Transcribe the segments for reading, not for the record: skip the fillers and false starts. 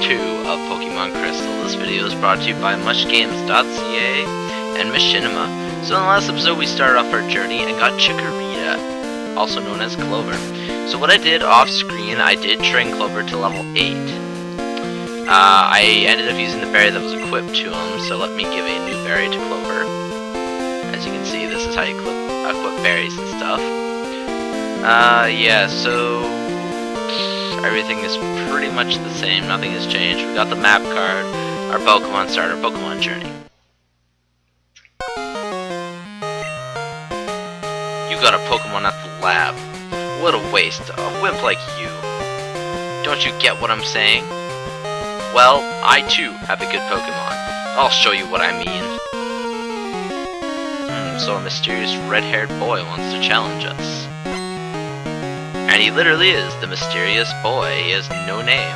2 of Pokemon Crystal. This video is brought to you by mushgames.ca and Machinima. So in the last episode we started off our journey and got Chikorita, also known as Clover. So what I did off screen, I did train Clover to level 8. I ended up using the berry that was equipped to him, so let me give a new berry to Clover. As you can see, this is how you equip berries and stuff. Yeah, so everything is pretty much the same, nothing has changed. We got the map card, our Pokemon starter, Pokemon journey. You got a Pokemon at the lab. What a waste, a wimp like you. Don't you get what I'm saying? Well, I too have a good Pokemon. I'll show you what I mean. So a mysterious red-haired boy wants to challenge us. And he literally is the mysterious boy. He has no name.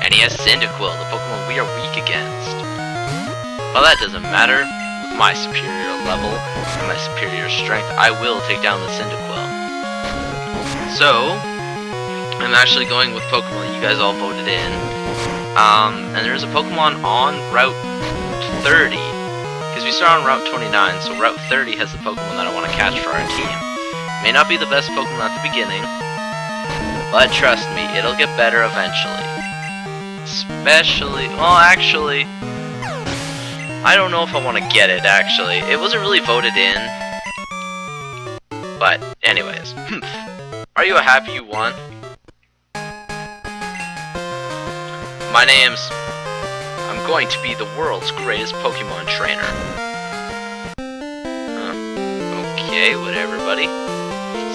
And he has Cyndaquil, the Pokemon we are weak against. Well, that doesn't matter. With my superior level and my superior strength, I will take down the Cyndaquil. So, I'm actually going with Pokemon you guys all voted in. And there's a Pokemon on Route 30. Because we start on Route 29, so Route 30 has the Pokemon that I want to catch for our team. May not be the best Pokemon at the beginning, but trust me, it'll get better eventually. Especially, well actually, I don't know if I want to get it actually. It wasn't really voted in. But anyways, are you happy you won? My name's... I'm going to be the world's greatest Pokemon trainer. Okay, whatever buddy.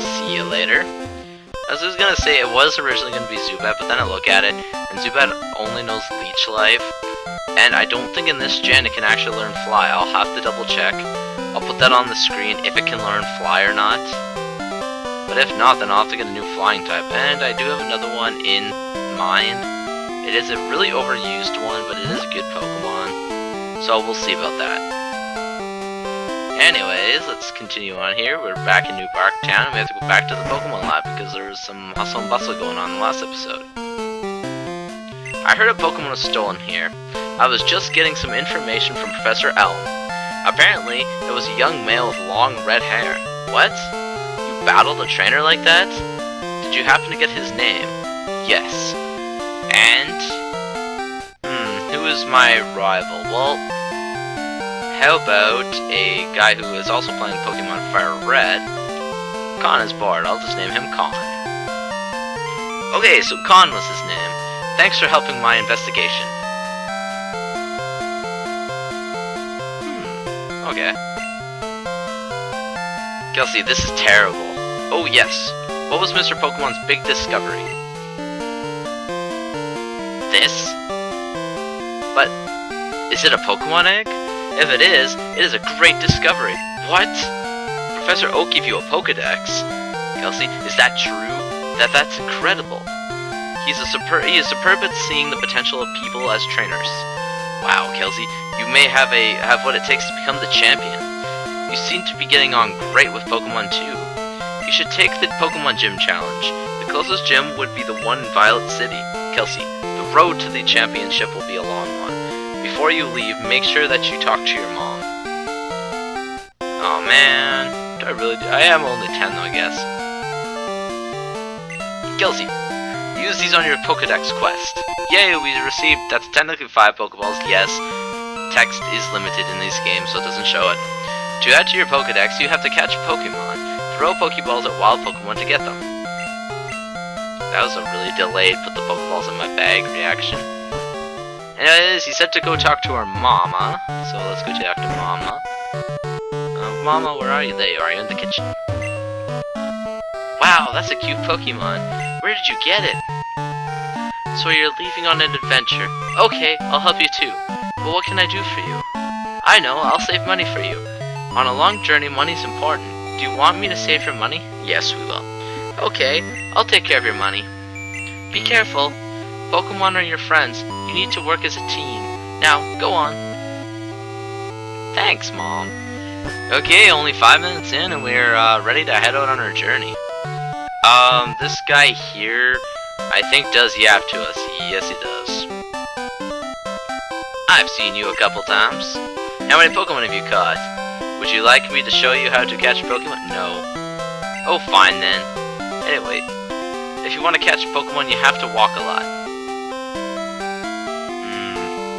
See you later. I was just gonna say it was originally gonna be Zubat, but then I look at it, and Zubat only knows Leech Life, and I don't think in this gen it can actually learn Fly. I'll have to double check. I'll put that on the screen if it can learn Fly or not. But if not, then I'll have to get a new flying type, and I do have another one in mind. It is a really overused one, but it is a good Pokemon, so we'll see about that. Anyways, let's continue on here. We're back in New Bark Town, and we have to go back to the Pokemon Lab because there was some hustle and bustle going on in the last episode. I heard a Pokemon was stolen here. I was just getting some information from Professor Elm. Apparently, it was a young male with long red hair. What? You battled a trainer like that? Did you happen to get his name? Yes. And? Who is my rival? Well, how about a guy who is also playing Pokemon Fire Red? Khan is bored, I'll just name him Khan. Okay, so Khan was his name. Thanks for helping my investigation. Okay. Kelsey, this is terrible. Oh yes, what was Mr. Pokemon's big discovery? This? But, is it a Pokemon egg? If it is a great discovery. What? Professor Oak gave you a Pokedex? Kelsey, is that true? That's incredible. He is superb at seeing the potential of people as trainers. Wow, Kelsey, you may have what it takes to become the champion. You seem to be getting on great with Pokemon too. You should take the Pokemon Gym challenge. The closest gym would be the one in Violet City. Kelsey, the road to the championship will be a long one. Before you leave, make sure that you talk to your mom. Oh man, do I really do? I am only 10 though, I guess. Kelsey, use these on your Pokedex quest. Yay, we received, that's technically 5 Pokeballs, yes. Text is limited in these games, so it doesn't show it. To add to your Pokedex, you have to catch Pokemon. Throw Pokeballs at wild Pokemon to get them. That was a really delayed put the Pokeballs in my bag reaction. Anyways, he said to go talk to our mama, so let's go talk to mama. Mama, where are you? There you are, you're in the kitchen. Wow, that's a cute Pokemon. Where did you get it? So you're leaving on an adventure. Okay, I'll help you too. But what can I do for you? I know, I'll save money for you. On a long journey, money's important. Do you want me to save your money? Yes, we will. Okay, I'll take care of your money. Be careful. Pokemon are your friends. You need to work as a team. Now, go on. Thanks, Mom. Okay, only 5 minutes in and we're ready to head out on our journey. This guy here, I think does yap to us. Yes, he does. I've seen you a couple times. How many Pokemon have you caught? Would you like me to show you how to catch Pokemon? No. Oh, fine then. Anyway, if you want to catch Pokemon, you have to walk a lot.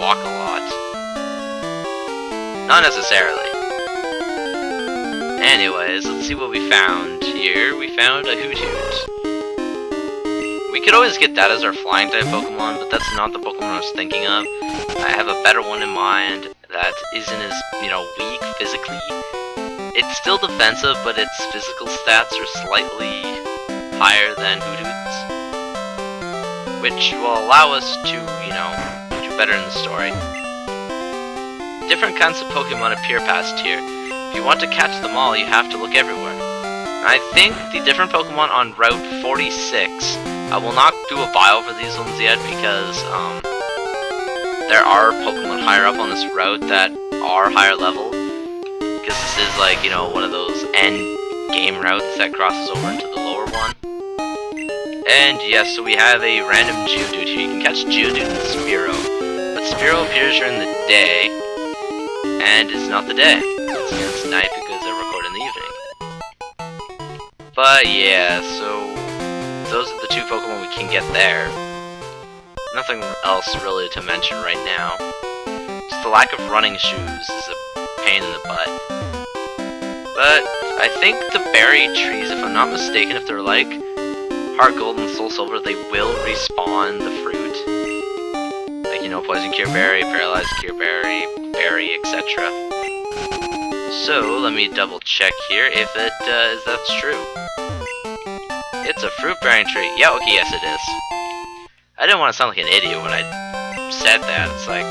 Walk a lot. Not necessarily. Anyways, let's see what we found here. We found a Hoothoot. We could always get that as our flying type Pokemon, but that's not the Pokemon I was thinking of. I have a better one in mind that isn't as, weak physically. It's still defensive, but its physical stats are slightly higher than Hoothoot's, which will allow us to, do better in the story. Different kinds of Pokemon appear past here. If you want to catch them all, you have to look everywhere. I think the different Pokemon on Route 46, I will not do a bio for these ones yet because there are Pokemon higher up on this route that are higher level. Because this is like, one of those end game routes that crosses over into the lower one. And yes, so we have a random Geodude here. You can catch Geodude and Spearow. But Spearow appears during the day, and it's not the day. It's night because I record in the evening. But yeah, so those are the two Pokemon we can get there. Nothing else really to mention right now. Just the lack of running shoes is a pain in the butt. But I think the berry trees, if I'm not mistaken, if they're like Heart Gold and Soul Silver, they will respawn the fruit. Like, Poison Cure Berry, Paralyzed Cure Berry, Berry, etc. So, let me double check here if that's true. It's a fruit-bearing tree. Yeah, okay, yes it is. I didn't want to sound like an idiot when I said that. It's like,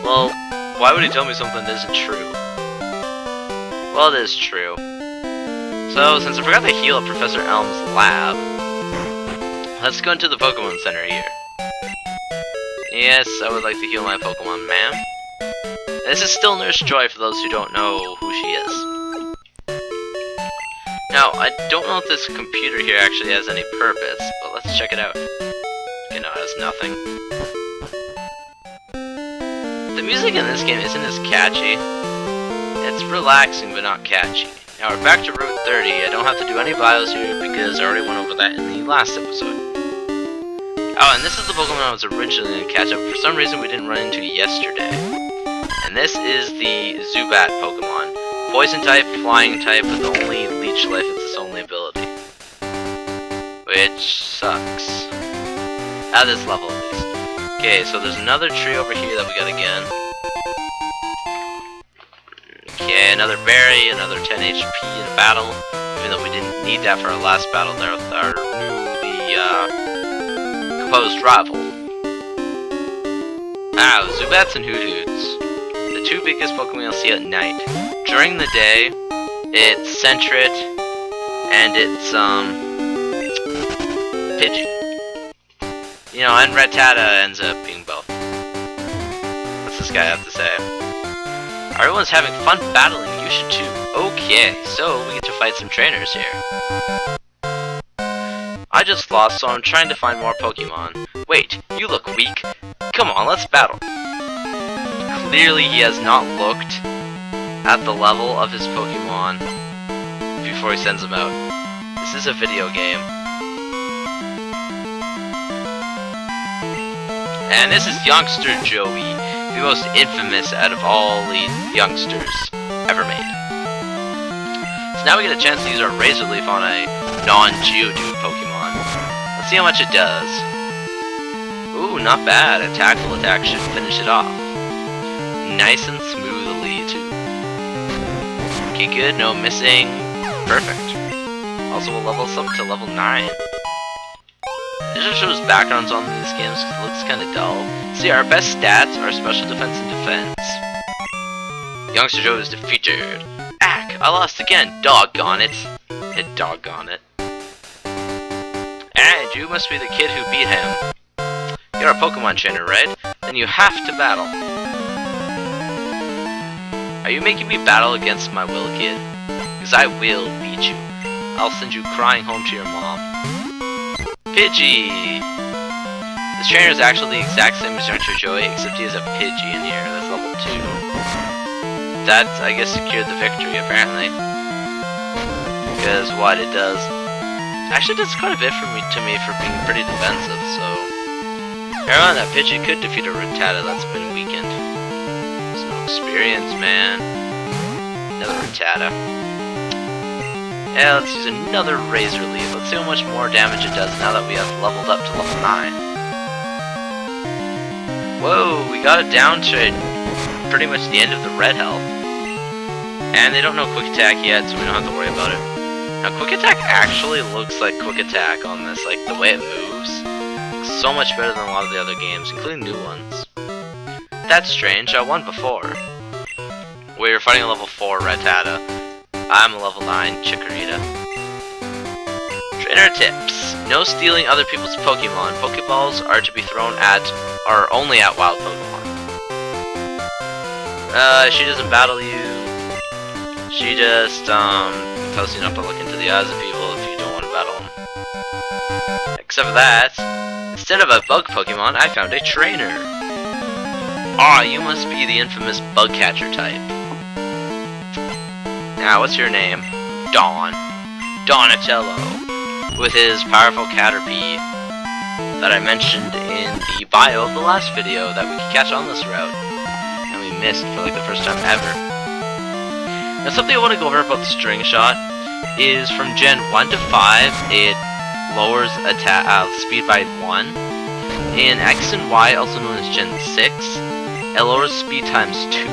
well, why would he tell me something that isn't true? Well, it is true. So, since I forgot to heal at Professor Elm's lab, let's go into the Pokemon Center here. Yes, I would like to heal my Pokemon, ma'am. This is still Nurse Joy for those who don't know who she is. Now, I don't know if this computer here actually has any purpose, but let's check it out. Okay, no, it has nothing. The music in this game isn't as catchy. It's relaxing, but not catchy. Now we're back to Route 30. I don't have to do any bios here because I already went over that in the last episode. Oh, and this is the Pokemon I was originally going to catch up. For some reason we didn't run into yesterday. And this is the Zubat Pokemon. Poison type, flying type, with only Leech Life as its only ability. Which sucks. At this level, at least. Okay, so there's another tree over here that we gotta get. Okay, another berry, another 10 HP in a battle. Even though we didn't need that for our last battle there with our composed rival. Zubats and Hoothoots. The two biggest Pokemon you'll see at night. During the day, it's Sentret, and it's, Pidgey. And Rattata ends up being both. What's this guy have to say? Everyone's having fun battling, you should too. Okay, so we get to fight some trainers here. I just lost, so I'm trying to find more Pokemon. Wait, you look weak. Come on, let's battle. Clearly he has not looked at the level of his Pokemon before he sends them out. This is a video game. And this is Youngster Joey, the most infamous out of all the youngsters ever made. So now we get a chance to use our Razor Leaf on a non-Geodude Pokemon. Let's see how much it does. Ooh, not bad. A tackle attack should finish it off. Nice and smoothly, too. Okay, good. No missing. Perfect. Also, we'll level us up to level 9. It just shows backgrounds on these games because it looks kind of dull. See, our best stats are special defense and defense. Youngster Joe is defeated. Ack! I lost again! Doggone it! Doggone it. And you must be the kid who beat him. You're a Pokemon trainer, right? Then you have to battle. Are you making me battle against my will, kid? Because I will beat you. I'll send you crying home to your mom. Pidgey! This trainer is actually the exact same as Youngster Joey, except he has a Pidgey in here. That's level 2. That, I guess, secured the victory, apparently. Because what it does... Actually, does quite a bit to me for being pretty defensive, so... Apparently that Pidgey could defeat a Rattata that's been weakened. There's no experience, man. Another Rattata. Yeah, let's use another Razor Leaf. Let's see how much more damage it does now that we have leveled up to level 9. Whoa, we got it down to pretty much the end of the red health. And they don't know Quick Attack yet, so we don't have to worry about it. Now, Quick Attack actually looks like Quick Attack on this, like the way it moves. Looks so much better than a lot of the other games, including new ones. That's strange, I won before. We were fighting a level 4 Rattata. I'm a level 9 Chikorita. Trainer tips. No stealing other people's Pokemon. Pokeballs are to be thrown at, or only at wild Pokemon. She doesn't battle you. She just, tells you not to look into the eyes of people if you don't want to battle them. Except for that, instead of a bug Pokemon, I found a trainer. Ah, you must be the infamous bug catcher type. Now, what's your name? Dawn. Donatello. With his powerful Caterpie that I mentioned in the bio of the last video that we could catch on this route. And we missed for like the first time ever. Now, something I want to go over about the String Shot is from Gen 1 to 5, it lowers attack speed by 1. In X and Y, also known as Gen 6, it lowers speed times 2.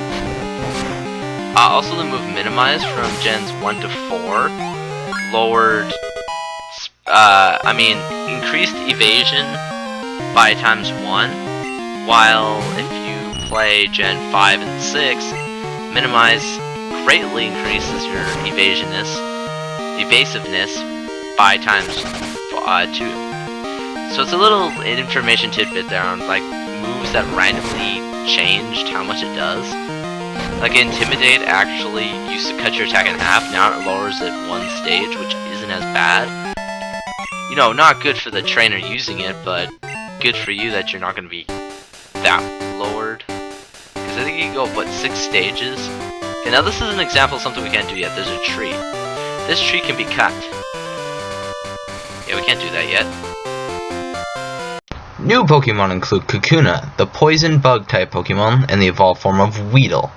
Also, the move Minimize from Gens 1 to 4 lowered, increased evasion by times 1, while if you play Gen 5 and 6, Minimize greatly increases your evasiveness by times 2. So it's a little information tidbit there on like moves that randomly changed how much it does. Like Intimidate actually used to cut your attack in half, now it lowers it 1 stage, which isn't as bad. You know, not good for the trainer using it, but good for you that you're not going to be that lowered. Because I think you can go, what, 6 stages? Okay, now this is an example of something we can't do yet. There's a tree. This tree can be cut. Yeah, we can't do that yet. New Pokemon include Kakuna, the poison bug type Pokemon, and the evolved form of Weedle.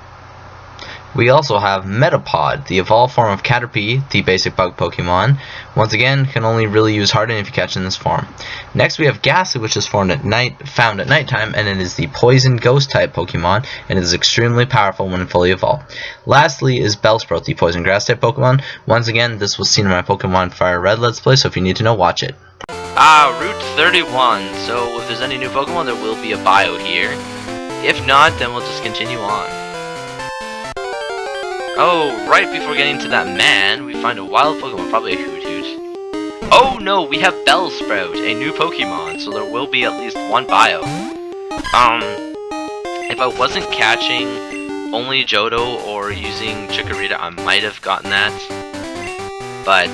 We also have Metapod, the evolved form of Caterpie, the basic bug Pokemon. Once again, can only really use Harden if you catch in this form. Next we have Ghastly, which is found at nighttime, and it is the poison ghost type Pokemon, and it is extremely powerful when fully evolved. Lastly is Bellsprout, the poison grass type Pokemon. Once again, this was seen in my Pokemon Fire Red Let's Play, so if you need to know, watch it. Route 31, so if there's any new Pokemon, there will be a bio here. If not, then we'll just continue on. Oh, right before getting to that man, we find a wild Pokemon, probably a Hoothoot. Oh no, we have Bellsprout, a new Pokemon, so there will be at least 1 bio. If I wasn't catching only Johto or using Chikorita, I might have gotten that. But,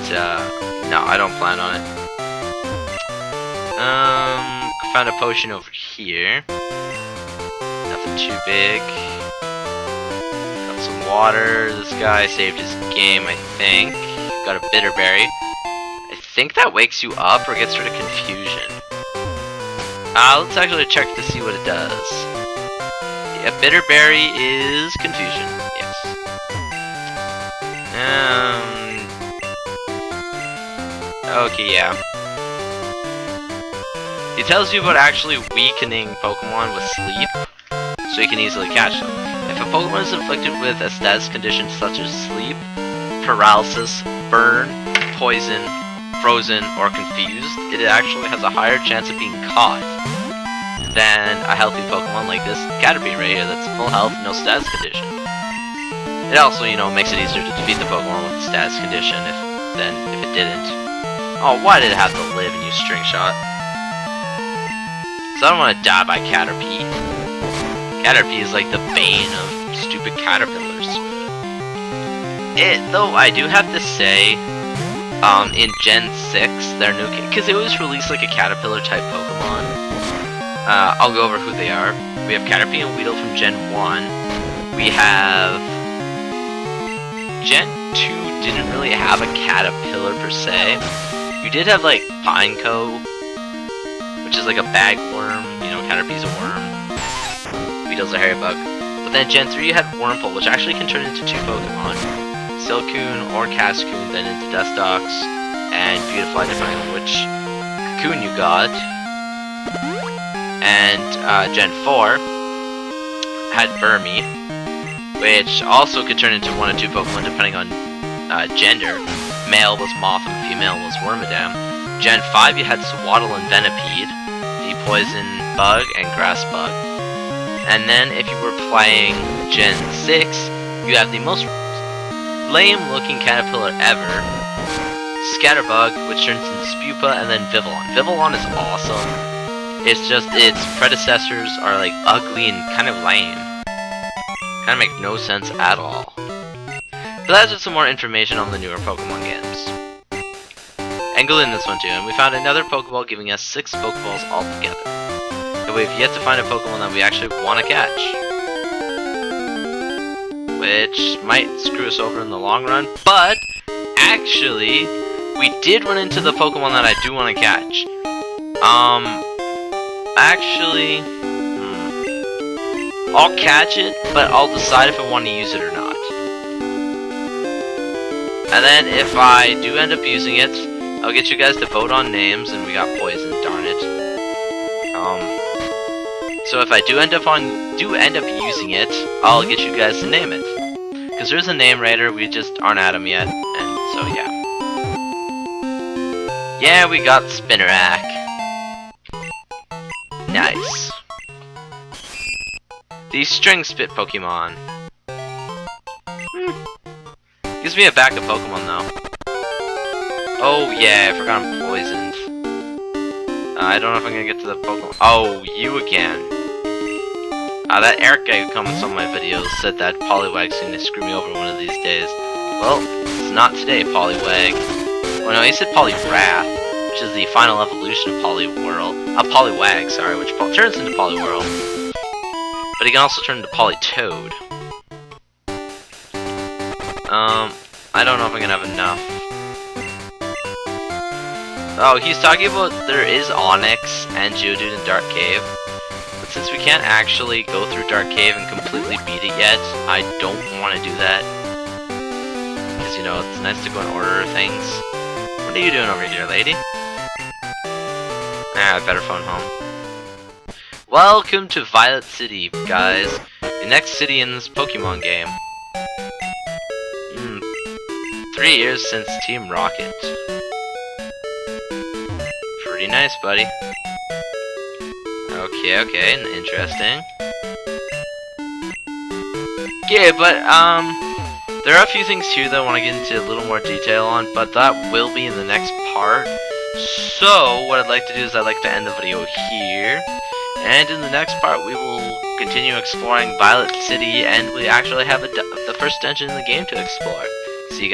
no, I don't plan on it. Found a potion over here. Nothing too big. Got some water. This guy saved his game, I think. Got a Bitterberry. I think that wakes you up or gets rid of confusion. Let's actually check to see what it does. Yeah, Bitterberry is confusion. Yes. Okay, yeah. It tells you about actually weakening Pokemon with sleep, so you can easily catch them. If a Pokemon is inflicted with a status condition such as sleep, paralysis, burn, poison, frozen, or confused, it actually has a higher chance of being caught than a healthy Pokemon like this Caterpie right here that's full health, no status condition. It also, you know, makes it easier to defeat the Pokemon with the status condition than if it didn't. Oh, why did it have to live and use String Shot? So I don't want to die by Caterpie. Caterpie is like the bane of stupid caterpillars. Though I do have to say, in Gen 6, their new, because it was released like a caterpillar type Pokemon, I'll go over who they are. We have Caterpie and Weedle from Gen 1. We have... Gen 2 didn't really have a Caterpillar per se. You did have, like, Pineco, which is like a bagworm. You know, Caterpie's a worm. Weedle's a hairy bug. But then Gen 3 you had Wurmple, which actually can turn into 2 Pokemon. Silcoon or Cascoon, then into Dustox, and Beautifly, depending on which Cocoon you got. And Gen 4 had Burmy, which also could turn into 1 or 2 Pokemon depending on gender. Male was Moth and female was Wormadam. Gen 5 you had Swaddle and Venipede, the Poison Bug and Grass Bug. And then if you were playing Gen 6, you have the most lame looking Caterpillar ever, Scatterbug, which turns into Spupa, and then Vivillon. Vivillon is awesome. It's just, its predecessors are like ugly and kind of lame. Kind of make no sense at all. So that's just some more information on the newer Pokemon games. And go in this one too, and we found another Pokeball giving us 6 Pokeballs altogether. And we've yet to find a Pokemon that we actually want to catch. Which might screw us over in the long run, but actually, we did run into the Pokemon that I do want to catch. Actually, I'll catch it, but I'll decide if I want to use it or not. And then if I do end up using it, I'll get you guys to vote on names, and we got Poison, darn it. So if I do end up using it, I'll get you guys to name it. Because there's a name writer, we just aren't at him yet, and so yeah. Yeah, we got Spinarak. Nice. The String Spit Pokemon. Gives me a backup Pokemon though. Oh yeah, I forgot I'm poisoned. I don't know if I'm gonna get to the Pokemon. Oh, you again. That Eric guy who comments on my videos said that Poliwag's gonna screw me over one of these days. Well, it's not today, Poliwag. Oh no, he said Poliwrath, which is the final evolution of Poliwag, sorry, which turns into Poliwhirl. But he can also turn into Politoed. I don't know if I'm gonna have enough. Oh, he's talking about there is Onix and Geodude in Dark Cave. But since we can't actually go through Dark Cave and completely beat it yet, I don't want to do that. Because, you know, it's nice to go and order things. What are you doing over here, lady? I better phone home. Welcome to Violet City, guys. The next city in this Pokemon game. 3 years since Team Rocket. Pretty nice, buddy. Okay, interesting. Yeah, but, there are a few things here that I want to get into a little more detail on, but that will be in the next part. So, what I'd like to do is I'd like to end the video here, and in the next part we will continue exploring Violet City, and we actually have the first dungeon in the game to explore. See you guys.